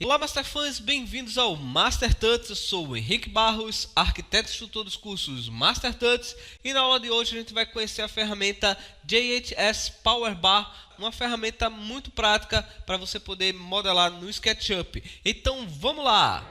Olá, Masterfãs, bem-vindos ao Master Tuts. Eu sou o Henrique Barros, arquiteto e instrutor dos cursos Master Tuts, e na aula de hoje a gente vai conhecer a ferramenta JHS Power Bar, uma ferramenta muito prática para você poder modelar no SketchUp. Então vamos lá!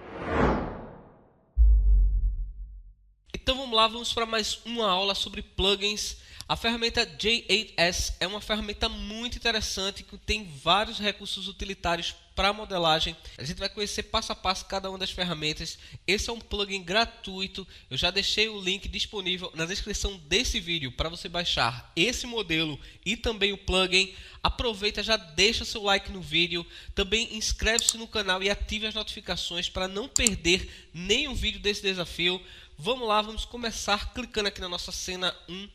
Vamos para mais uma aula sobre plugins. A ferramenta J8S é uma ferramenta muito interessante que tem vários recursos utilitários para modelagem. A gente vai conhecer passo a passo cada uma das ferramentas. Esse é um plugin gratuito. Eu já deixei o link disponível na descrição desse vídeo para você baixar esse modelo e também o plugin. Aproveita, já deixa seu like no vídeo. Também inscreve-se no canal e ative as notificações para não perder nenhum vídeo desse desafio. Vamos lá, vamos começar clicando aqui na nossa cena 1.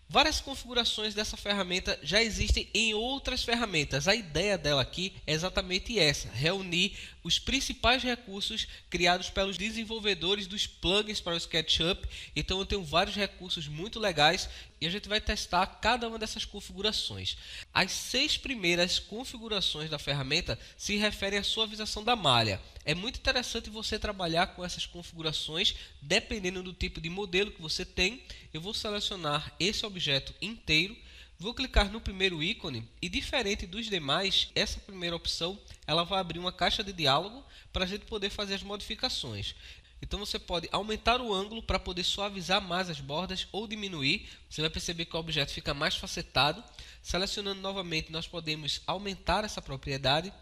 Várias configurações dessa ferramenta já existem em outras ferramentas. A ideia dela aqui é exatamente essa: reunir os principais recursos criados pelos desenvolvedores dos plugins para o SketchUp. Então eu tenho vários recursos muito legais e a gente vai testar cada uma dessas configurações. As 6 primeiras configurações da ferramenta se referem à suavização da malha. É muito interessante você trabalhar com essas configurações dependendo do tipo de modelo que você tem. Eu vou selecionar esse objeto inteiro, vou clicar no primeiro ícone e, diferente dos demais, essa primeira opção ela vai abrir uma caixa de diálogo para a gente poder fazer as modificações. Então você pode aumentar o ângulo para poder suavizar mais as bordas ou diminuir. Você vai perceber que o objeto fica mais facetado. Selecionando novamente, nós podemos aumentar essa propriedade.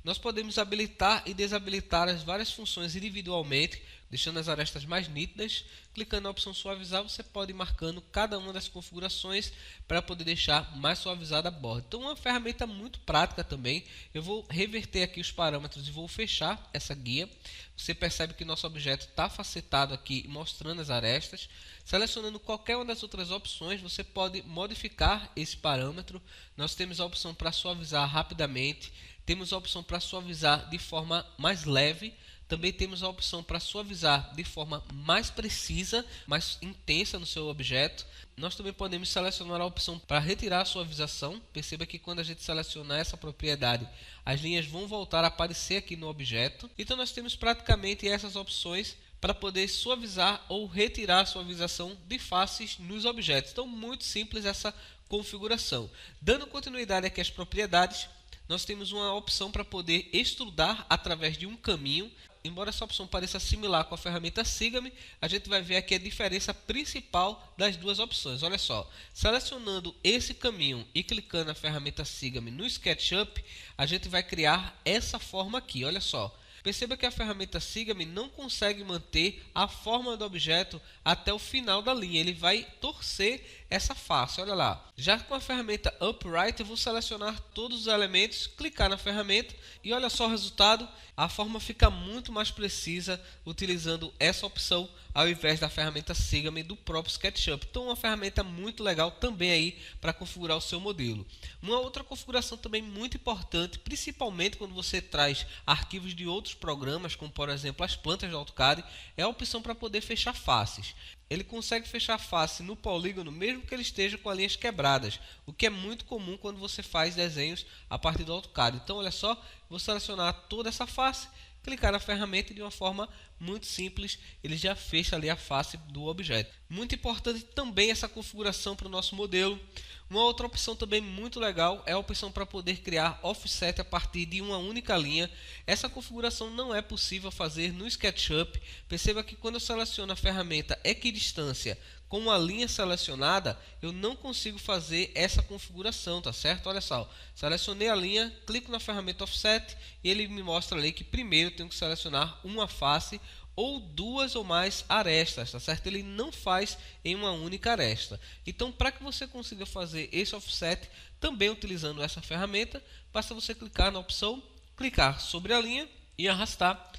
Nós podemos habilitar e desabilitar as várias funções individualmente, deixando as arestas mais nítidas. Clicando na opção suavizar, você pode ir marcando cada uma das configurações para poder deixar mais suavizada a borda. Então, uma ferramenta muito prática também. Eu vou reverter aqui os parâmetros e vou fechar essa guia. Você percebe que nosso objeto está facetado aqui, mostrando as arestas. Selecionando qualquer uma das outras opções, você pode modificar esse parâmetro. Nós temos a opção para suavizar rapidamente. Temos a opção para suavizar de forma mais leve. Também temos a opção para suavizar de forma mais precisa, mais intensa no seu objeto. Nós também podemos selecionar a opção para retirar a suavização. Perceba que quando a gente selecionar essa propriedade, as linhas vão voltar a aparecer aqui no objeto. Então nós temos praticamente essas opções para poder suavizar ou retirar a suavização de faces nos objetos. Então muito simples essa configuração. Dando continuidade aqui às propriedades, nós temos uma opção para poder extrudar através de um caminho. Embora essa opção pareça similar com a ferramenta Sigame, a gente vai ver aqui a diferença principal das duas opções. Olha só, selecionando esse caminho e clicando na ferramenta Sigame no SketchUp, a gente vai criar essa forma aqui. Olha só. Perceba que a ferramenta Sigame não consegue manter a forma do objeto até o final da linha. Ele vai torcer essa face, olha lá. Já com a ferramenta Upright, eu vou selecionar todos os elementos, clicar na ferramenta e olha só o resultado. A forma fica muito mais precisa utilizando essa opção ao invés da ferramenta Sigame do próprio SketchUp. Então, uma ferramenta muito legal também aí para configurar o seu modelo. Uma outra configuração também muito importante, principalmente quando você traz arquivos de outros programas, como por exemplo as plantas do AutoCAD, é a opção para poder fechar faces. Ele consegue fechar a face no polígono mesmo que ele esteja com as linhas quebradas, o que é muito comum quando você faz desenhos a partir do AutoCAD. Então, olha só, vou selecionar toda essa face, clicar na ferramenta e de uma forma muito simples, ele já fecha ali a face do objeto. Muito importante também essa configuração para o nosso modelo. Uma outra opção também muito legal é a opção para poder criar offset a partir de uma única linha. Essa configuração não é possível fazer no SketchUp. Perceba que quando eu seleciono a ferramenta equidistância com uma linha selecionada, eu não consigo fazer essa configuração, tá certo? Olha só, selecionei a linha, clico na ferramenta offset e ele me mostra ali que primeiro eu tenho que selecionar uma face ou duas ou mais arestas, tá certo? Ele não faz em uma única aresta. Então, para que você consiga fazer esse offset também utilizando essa ferramenta, basta você clicar na opção, clicar sobre a linha e arrastar.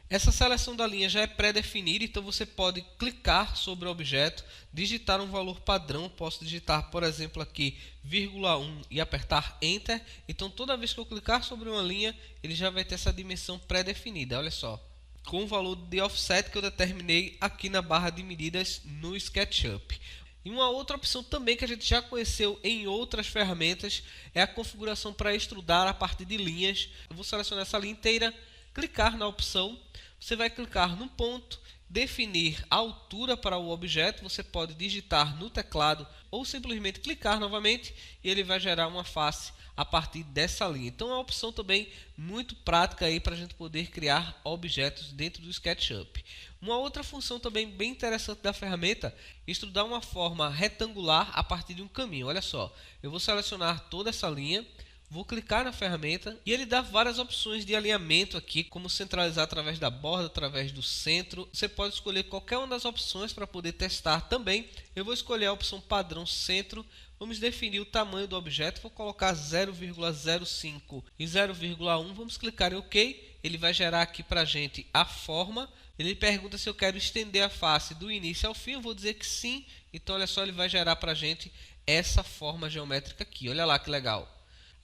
Essa seleção da linha já é pré-definida, então você pode clicar sobre o objeto, digitar um valor padrão. Posso digitar, por exemplo, aqui 0,1 e apertar Enter. Então, toda vez que eu clicar sobre uma linha, ele já vai ter essa dimensão pré-definida. Olha só, com o valor de offset que eu determinei aqui na barra de medidas no SketchUp. E uma outra opção também que a gente já conheceu em outras ferramentas é a configuração para extrudar a partir de linhas. Eu vou selecionar essa linha inteira, clicar na opção, você vai clicar no ponto, definir a altura para o objeto, você pode digitar no teclado ou simplesmente clicar novamente e ele vai gerar uma face a partir dessa linha. Então é uma opção também muito prática aí para a gente poder criar objetos dentro do SketchUp. Uma outra função também bem interessante da ferramenta é estudar uma forma retangular a partir de um caminho. Olha só, eu vou selecionar toda essa linha, vou clicar na ferramenta e ele dá várias opções de alinhamento aqui, como centralizar através da borda, através do centro. Você pode escolher qualquer uma das opções para poder testar também. Eu vou escolher a opção padrão centro. Vamos definir o tamanho do objeto, vou colocar 0,05 e 0,1. Vamos clicar em OK. Ele vai gerar aqui para a gente a forma. Ele pergunta se eu quero estender a face do início ao fim. Eu vou dizer que sim. Então olha só, ele vai gerar para a gente essa forma geométrica aqui. Olha lá que legal.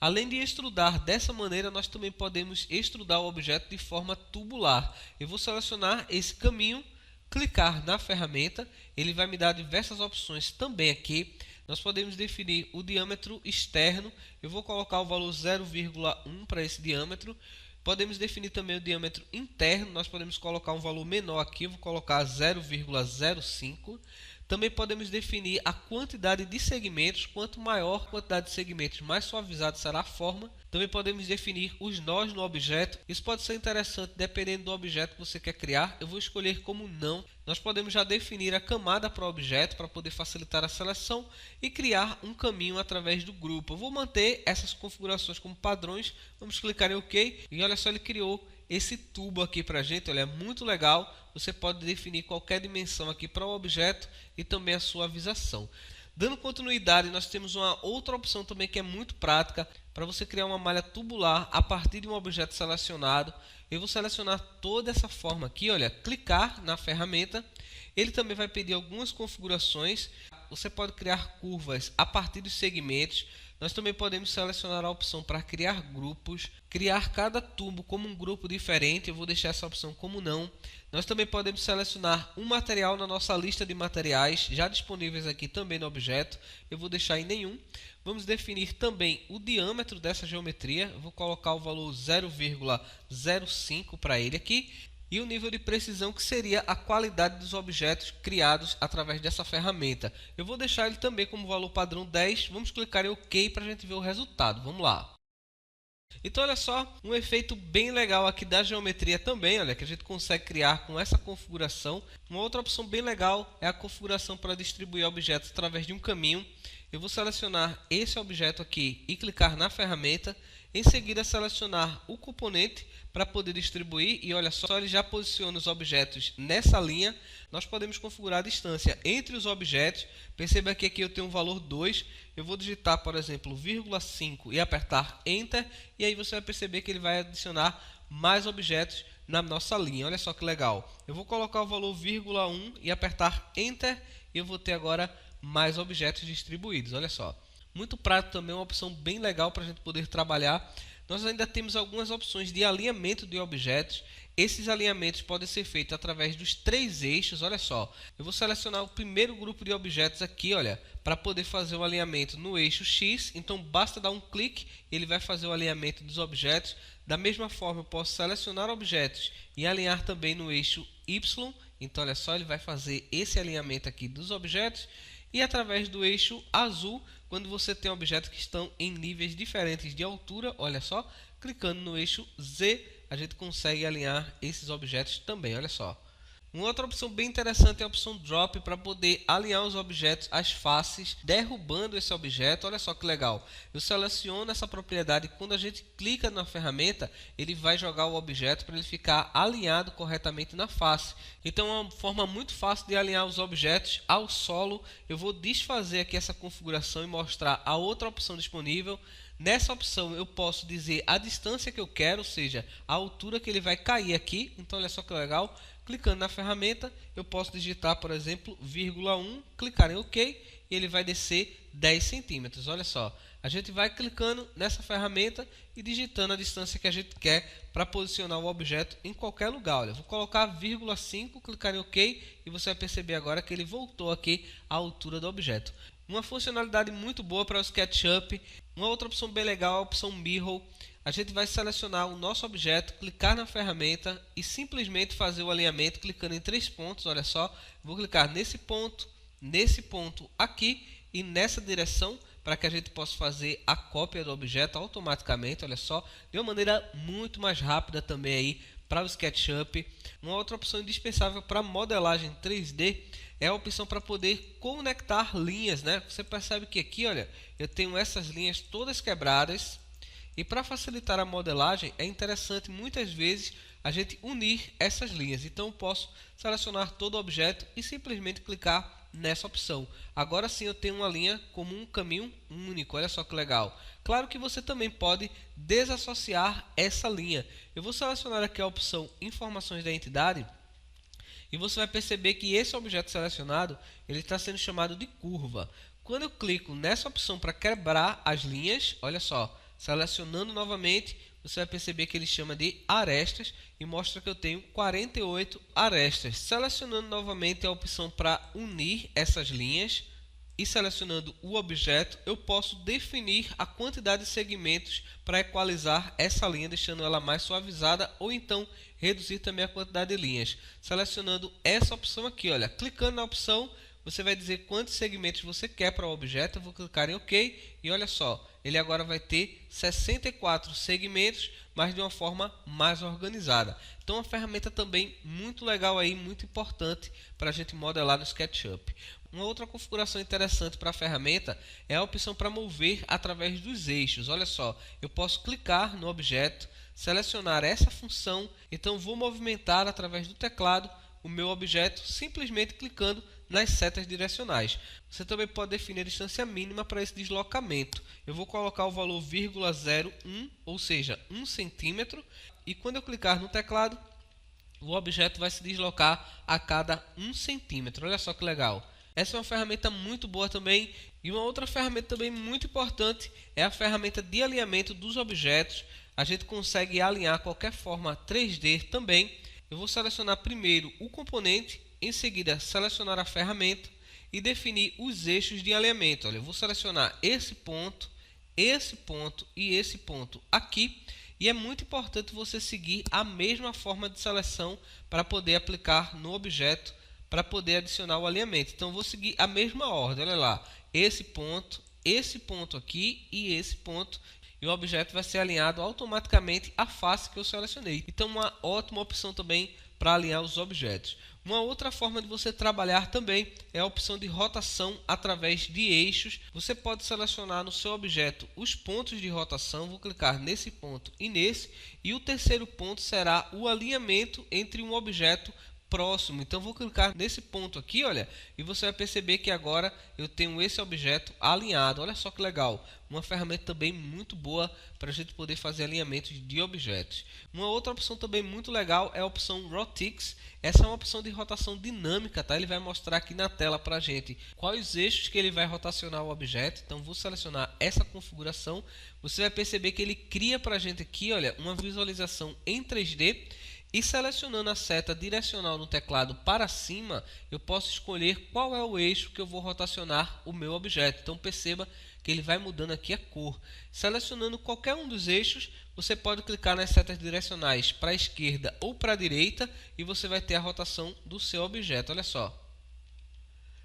Além de extrudar dessa maneira, nós também podemos extrudar o objeto de forma tubular. Eu vou selecionar esse caminho, clicar na ferramenta, ele vai me dar diversas opções também aqui. Nós podemos definir o diâmetro externo, eu vou colocar o valor 0,1 para esse diâmetro. Podemos definir também o diâmetro interno, nós podemos colocar um valor menor aqui, eu vou colocar 0,05. Também podemos definir a quantidade de segmentos. Quanto maior a quantidade de segmentos, mais suavizada será a forma. Também podemos definir os nós no objeto. Isso pode ser interessante dependendo do objeto que você quer criar. Eu vou escolher como não. Nós podemos já definir a camada para o objeto para poder facilitar a seleção e criar um caminho através do grupo. Eu vou manter essas configurações como padrões. Vamos clicar em OK e olha só, ele criou esse tubo aqui para a gente. Olha, é muito legal. Você pode definir qualquer dimensão aqui para o objeto e também a suavização. Dando continuidade, nós temos uma outra opção também que é muito prática para você criar uma malha tubular a partir de um objeto selecionado. Eu vou selecionar toda essa forma aqui, olha, clicar na ferramenta. Ele também vai pedir algumas configurações. Você pode criar curvas a partir dos segmentos. Nós também podemos selecionar a opção para criar grupos, criar cada tubo como um grupo diferente. Eu vou deixar essa opção como não. Nós também podemos selecionar um material na nossa lista de materiais, já disponíveis aqui também no objeto. Eu vou deixar em nenhum. Vamos definir também o diâmetro dessa geometria. Eu vou colocar o valor 0,05 para ele aqui. E o nível de precisão, que seria a qualidade dos objetos criados através dessa ferramenta. Eu vou deixar ele também como valor padrão 10. Vamos clicar em OK para a gente ver o resultado. Vamos lá. Então olha só, um efeito bem legal aqui da geometria também, olha, que a gente consegue criar com essa configuração. Uma outra opção bem legal é a configuração para distribuir objetos através de um caminho. Eu vou selecionar esse objeto aqui e clicar na ferramenta. Em seguida, selecionar o componente para poder distribuir e olha só, ele já posiciona os objetos nessa linha. Nós podemos configurar a distância entre os objetos. Perceba que aqui eu tenho um valor 2. Eu vou digitar, por exemplo, 0,5 e apertar Enter. E aí você vai perceber que ele vai adicionar mais objetos na nossa linha. Olha só que legal. Eu vou colocar o valor 0,1 e apertar Enter. E eu vou ter agora mais objetos distribuídos. Olha só. Muito prático também, uma opção bem legal para a gente poder trabalhar. Nós ainda temos algumas opções de alinhamento de objetos. Esses alinhamentos podem ser feitos através dos 3 eixos. Olha só, eu vou selecionar o primeiro grupo de objetos aqui, olha, para poder fazer o alinhamento no eixo X. Então basta dar um clique, ele vai fazer o alinhamento dos objetos. Da mesma forma, eu posso selecionar objetos e alinhar também no eixo Y. Então olha só, ele vai fazer esse alinhamento aqui dos objetos. E através do eixo azul, quando você tem objetos que estão em níveis diferentes de altura, olha só, clicando no eixo Z, a gente consegue alinhar esses objetos também, olha só. Uma outra opção bem interessante é a opção Drop, para poder alinhar os objetos às faces, derrubando esse objeto. Olha só que legal. Eu seleciono essa propriedade e quando a gente clica na ferramenta, ele vai jogar o objeto para ele ficar alinhado corretamente na face. Então é uma forma muito fácil de alinhar os objetos ao solo. Eu vou desfazer aqui essa configuração e mostrar a outra opção disponível. Nessa opção eu posso dizer a distância que eu quero, ou seja, a altura que ele vai cair aqui. Então olha só que legal. Clicando na ferramenta, eu posso digitar, por exemplo, 0,1, clicar em OK e ele vai descer 10 centímetros. Olha só, a gente vai clicando nessa ferramenta e digitando a distância que a gente quer para posicionar o objeto em qualquer lugar. Olha, vou colocar 0,5, clicar em OK e você vai perceber agora que ele voltou aqui à altura do objeto. Uma funcionalidade muito boa para o SketchUp. Uma outra opção bem legal é a opção Mirror. A gente vai selecionar o nosso objeto, clicar na ferramenta e simplesmente fazer o alinhamento clicando em 3 pontos. Olha só, vou clicar nesse ponto aqui e nessa direção para que a gente possa fazer a cópia do objeto automaticamente. Olha só, de uma maneira muito mais rápida também aí para o SketchUp. Uma outra opção indispensável para modelagem 3D é a opção para poder conectar linhas, né? Você percebe que aqui, olha, eu tenho essas linhas todas quebradas. E para facilitar a modelagem é interessante muitas vezes a gente unir essas linhas. Então eu posso selecionar todo o objeto e simplesmente clicar nessa opção. Agora sim eu tenho uma linha como um caminho único. Olha só que legal. Claro que você também pode desassociar essa linha. Eu vou selecionar aqui a opção Informações da entidade. E você vai perceber que esse objeto selecionado ele está sendo chamado de curva. Quando eu clico nessa opção para quebrar as linhas, olha só, selecionando novamente, você vai perceber que ele chama de arestas e mostra que eu tenho 48 arestas. Selecionando novamente a opção para unir essas linhas e selecionando o objeto, eu posso definir a quantidade de segmentos para equalizar essa linha, deixando ela mais suavizada, ou então reduzir também a quantidade de linhas. Selecionando essa opção aqui, olha, clicando na opção, você vai dizer quantos segmentos você quer para o objeto. Eu vou clicar em OK e olha só, ele agora vai ter 64 segmentos, mas de uma forma mais organizada. Então, uma ferramenta também muito legal aí, muito importante para a gente modelar no SketchUp. Uma outra configuração interessante para a ferramenta é a opção para mover através dos eixos. Olha só, eu posso clicar no objeto, selecionar essa função, então vou movimentar através do teclado o meu objeto simplesmente clicando nas setas direcionais. Você também pode definir a distância mínima para esse deslocamento. Eu vou colocar o valor 0,01, ou seja, 1 centímetro, e quando eu clicar no teclado, o objeto vai se deslocar a cada 1 centímetro. Olha só que legal. Essa é uma ferramenta muito boa também. E uma outra ferramenta também muito importante é a ferramenta de alinhamento dos objetos. A gente consegue alinhar qualquer forma 3D também. Eu vou selecionar primeiro o componente, em seguida selecionar a ferramenta e definir os eixos de alinhamento. Olha, eu vou selecionar esse ponto e esse ponto aqui. E é muito importante você seguir a mesma forma de seleção para poder aplicar no objeto, para poder adicionar o alinhamento. Então, vou seguir a mesma ordem. Olha lá, esse ponto aqui e esse ponto. E o objeto vai ser alinhado automaticamente à face que eu selecionei. Então, uma ótima opção também para alinhar os objetos. Uma outra forma de você trabalhar também é a opção de rotação através de eixos. Você pode selecionar no seu objeto os pontos de rotação. Vou clicar nesse ponto e nesse. E o terceiro ponto será o alinhamento entre um objeto próximo. Então vou clicar nesse ponto aqui, olha, e você vai perceber que agora eu tenho esse objeto alinhado. Olha só que legal, uma ferramenta também muito boa para a gente poder fazer alinhamentos de objetos. Uma outra opção também muito legal é a opção Rotix. Essa é uma opção de rotação dinâmica, tá? Ele vai mostrar aqui na tela para a gente quais eixos que ele vai rotacionar o objeto. Então vou selecionar essa configuração. Você vai perceber que ele cria para a gente aqui, olha, uma visualização em 3D. E selecionando a seta direcional no teclado para cima, eu posso escolher qual é o eixo que eu vou rotacionar o meu objeto. Então perceba que ele vai mudando aqui a cor. Selecionando qualquer um dos eixos, você pode clicar nas setas direcionais para a esquerda ou para a direita e você vai ter a rotação do seu objeto. Olha só.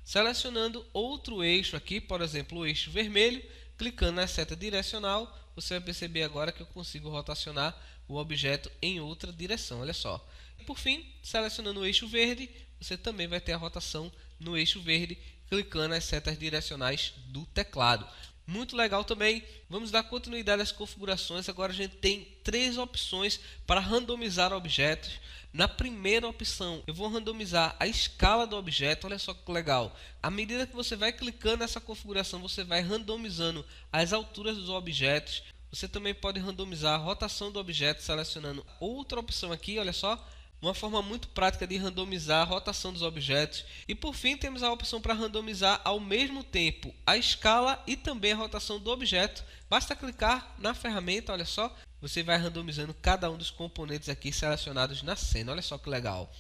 Selecionando outro eixo aqui, por exemplo, o eixo vermelho, clicando na seta direcional, você vai perceber agora que eu consigo rotacionar o objeto em outra direção. Olha só. E por fim, selecionando o eixo verde, você também vai ter a rotação no eixo verde, clicando nas setas direcionais do teclado. Muito legal também. Vamos dar continuidade às configurações. Agora a gente tem 3 opções para randomizar objetos. Na primeira opção, eu vou randomizar a escala do objeto. Olha só que legal. À medida que você vai clicando nessa configuração, você vai randomizando as alturas dos objetos. Você também pode randomizar a rotação do objeto selecionando outra opção aqui, olha só. Uma forma muito prática de randomizar a rotação dos objetos. E por fim temos a opção para randomizar ao mesmo tempo a escala e também a rotação do objeto. Basta clicar na ferramenta, olha só. Você vai randomizando cada um dos componentes aqui selecionados na cena, olha só que legal.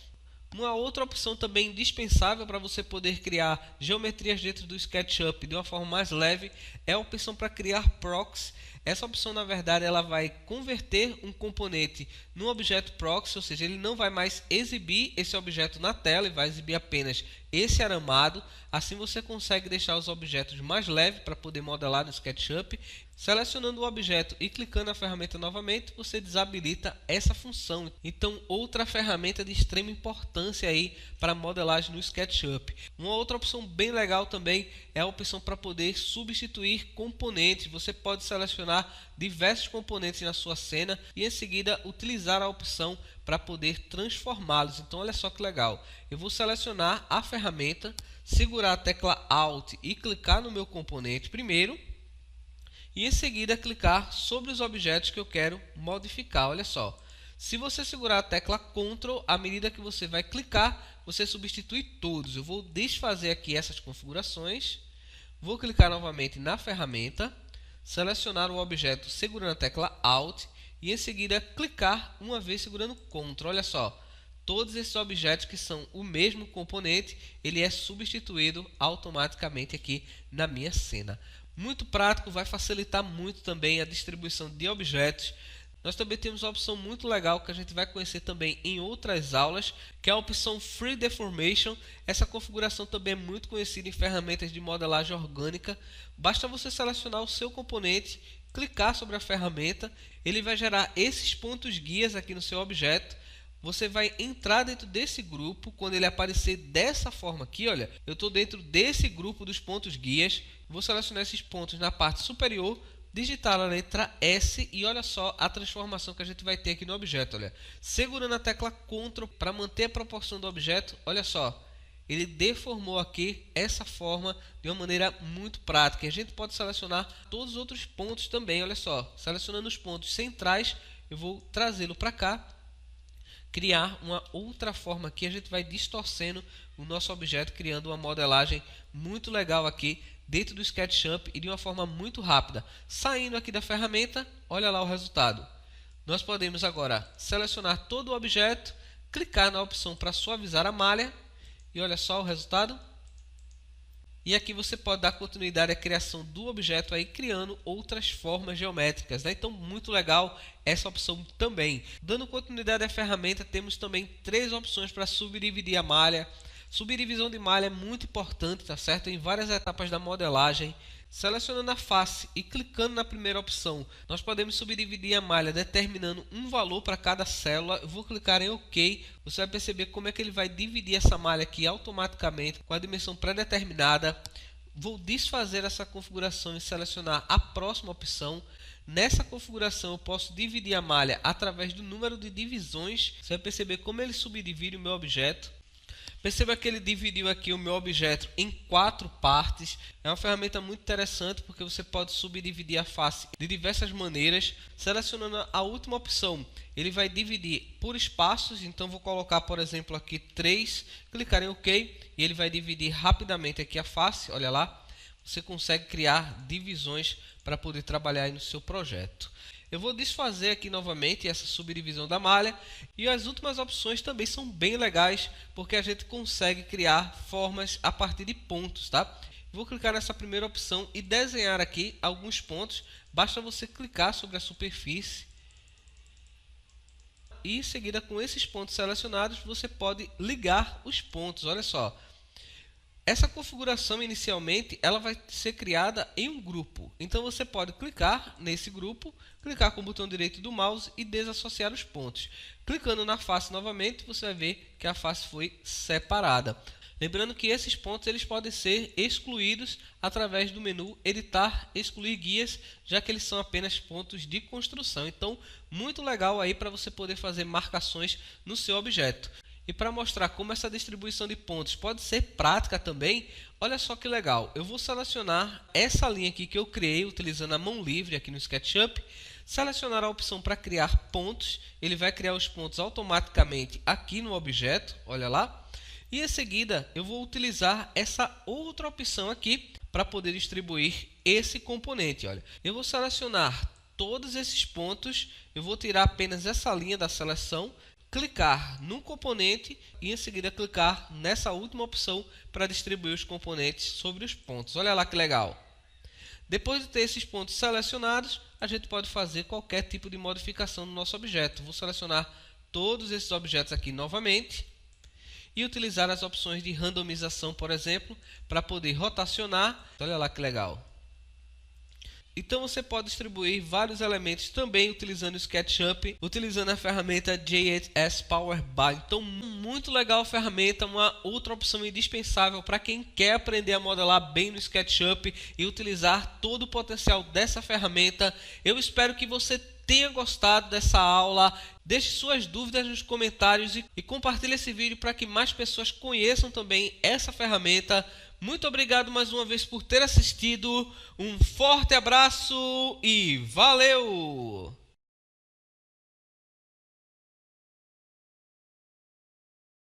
Uma outra opção também indispensável para você poder criar geometrias dentro do SketchUp de uma forma mais leve é a opção para criar proxy. Essa opção, na verdade, ela vai converter um componente num objeto proxy, ou seja, ele não vai mais exibir esse objeto na tela e vai exibir apenas esse aramado. Assim você consegue deixar os objetos mais leves para poder modelar no SketchUp. Selecionando o objeto e clicando na ferramenta novamente, você desabilita essa função. Então, outra ferramenta de extrema importância aí para modelagem no SketchUp. Uma outra opção bem legal também é a opção para poder substituir componentes. Você pode selecionar diversos componentes na sua cena e em seguida utilizar a opção para poder transformá-los. Então, olha só que legal. Eu vou selecionar a ferramenta, segurar a tecla Alt e clicar no meu componente primeiro. E em seguida clicar sobre os objetos que eu quero modificar. Olha só, se você segurar a tecla Ctrl, à medida que você vai clicar, você substitui todos. Eu vou desfazer aqui essas configurações, vou clicar novamente na ferramenta, selecionar o objeto segurando a tecla Alt e em seguida clicar uma vez segurando Ctrl. Olha só, todos esses objetos que são o mesmo componente, ele é substituído automaticamente aqui na minha cena. Muito prático, vai facilitar muito também a distribuição de objetos. Nós também temos uma opção muito legal que a gente vai conhecer também em outras aulas, que é a opção Free Deformation. Essa configuração também é muito conhecida em ferramentas de modelagem orgânica. Basta você selecionar o seu componente, clicar sobre a ferramenta, ele vai gerar esses pontos guias aqui no seu objeto. Você vai entrar dentro desse grupo, quando ele aparecer dessa forma aqui, olha, eu estou dentro desse grupo dos pontos guias, vou selecionar esses pontos na parte superior, digitar a letra S e olha só a transformação que a gente vai ter aqui no objeto, olha. Segurando a tecla Ctrl para manter a proporção do objeto, olha só, ele deformou aqui essa forma de uma maneira muito prática. E a gente pode selecionar todos os outros pontos também, olha só, selecionando os pontos centrais, eu vou trazê-lo para cá, criar uma outra forma aqui, a gente vai distorcendo o nosso objeto, criando uma modelagem muito legal aqui dentro do SketchUp e de uma forma muito rápida. Saindo aqui da ferramenta, olha lá o resultado. Nós podemos agora selecionar todo o objeto, clicar na opção para suavizar a malha e olha só o resultado. E aqui você pode dar continuidade à criação do objeto aí, criando outras formas geométricas, né? Então, muito legal essa opção também. Dando continuidade à ferramenta, temos também 3 opções para subdividir a malha. Subdivisão de malha é muito importante, tá certo? Em várias etapas da modelagem. Selecionando a face e clicando na primeira opção, nós podemos subdividir a malha determinando um valor para cada célula. Eu vou clicar em OK. Você vai perceber como é que ele vai dividir essa malha aqui automaticamente com a dimensão pré-determinada. Vou desfazer essa configuração e selecionar a próxima opção. Nessa configuração eu posso dividir a malha através do número de divisões. Você vai perceber como ele subdivide o meu objeto. Perceba que ele dividiu aqui o meu objeto em 4 partes. É uma ferramenta muito interessante porque você pode subdividir a face de diversas maneiras. Selecionando a última opção, ele vai dividir por espaços. Então vou colocar, por exemplo, aqui 3, clicar em OK e ele vai dividir rapidamente aqui a face. Olha lá, você consegue criar divisões para poder trabalhar aí no seu projeto. Eu vou desfazer aqui novamente essa subdivisão da malha e as últimas opções também são bem legais porque a gente consegue criar formas a partir de pontos, tá? Vou clicar nessa primeira opção e desenhar aqui alguns pontos. Basta você clicar sobre a superfície e em seguida com esses pontos selecionados você pode ligar os pontos. Olha só. Essa configuração inicialmente ela vai ser criada em um grupo, então você pode clicar nesse grupo, clicar com o botão direito do mouse e desassociar os pontos. Clicando na face novamente, você vai ver que a face foi separada. Lembrando que esses pontos eles podem ser excluídos através do menu Editar, Excluir Guias, já que eles são apenas pontos de construção. Então, muito legal aí para você poder fazer marcações no seu objeto. E para mostrar como essa distribuição de pontos pode ser prática também, olha só que legal. Eu vou selecionar essa linha aqui que eu criei utilizando a mão livre aqui no SketchUp. Selecionar a opção para criar pontos. Ele vai criar os pontos automaticamente aqui no objeto, olha lá. E em seguida eu vou utilizar essa outra opção aqui para poder distribuir esse componente. Olha, eu vou selecionar todos esses pontos, eu vou tirar apenas essa linha da seleção. clicar num componente e em seguida clicar nessa última opção para distribuir os componentes sobre os pontos. Olha lá que legal! Depois de ter esses pontos selecionados, a gente pode fazer qualquer tipo de modificação no nosso objeto. Vou selecionar todos esses objetos aqui novamente e utilizar as opções de randomização, por exemplo, para poder rotacionar. Olha lá que legal! Então você pode distribuir vários elementos também utilizando o SketchUp, utilizando a ferramenta J8S Power BI. Então muito legal a ferramenta, uma outra opção indispensável para quem quer aprender a modelar bem no SketchUp e utilizar todo o potencial dessa ferramenta. Eu espero que você tenha gostado dessa aula. Deixe suas dúvidas nos comentários e compartilhe esse vídeo para que mais pessoas conheçam também essa ferramenta. Muito obrigado mais uma vez por ter assistido. Um forte abraço e valeu!